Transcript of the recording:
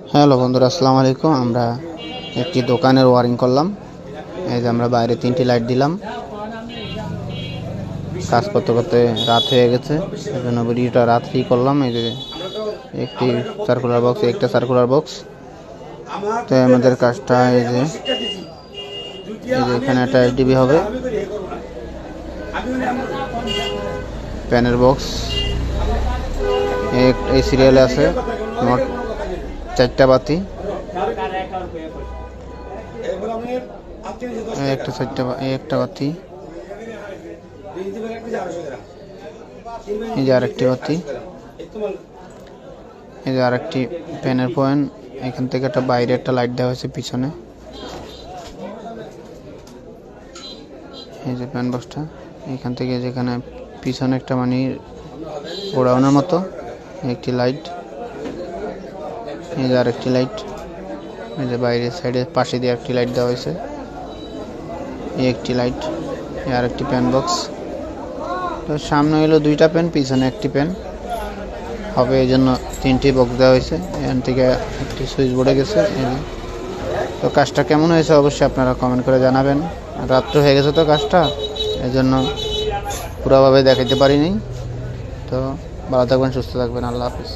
Hello বন্ধুরা, আসসালামু আলাইকুম। আমরা একটি দোকানের ওয়ারিং করলাম। এই যে আমরা বাইরে 3টি লাইট দিলাম। কাজ করতে করতে রাত হয়ে গেছে, এই জন্য ভিডিওটা রাত্রেই করলাম। এই যে একটি সার্কুলার বক্স, একটা সার্কুলার বক্স। তো আমাদের কাজটা এই যে এখানে একটা এলডিবি হবে, প্যানের বক্স এই সিরিয়ালে আছে মোট 4টা বাতি, একটা বাতি, এই যে আরেকটি বাতি, এই যে আরেকটি প্যানের পয়েন্ট। এখান থেকে একটা বাইরে একটা লাইট দেওয়া হয়েছে পিছনে। এই যে প্যান বক্সটা, এখান থেকে যেখানে পিছনে একটা মানে গোডাউনের মতো একটি লাইট, এই যে আরেকটি লাইট, এই যে বাইরের সাইডে পাশে দিয়ে একটি লাইট দেওয়া হয়েছে, এই একটি লাইট, এই আরেকটি প্যান বক্স। তো সামনে হলো 2টা প্যান, পিছনে একটি প্যান হবে, এই জন্য 3টি বক্স দেওয়া হয়েছে। এখান থেকে একটি সুইচ বোর্ডে গেছে। তো কাজটা কেমন হয়েছে অবশ্যই আপনারা কমেন্ট করে জানাবেন। রাত্র হয়ে গেছে তো কাজটা, এই জন্য পুরোভাবে দেখাতে পারিনি। তো ভালো থাকবেন, সুস্থ থাকবেন, আল্লাহ হাফিজ।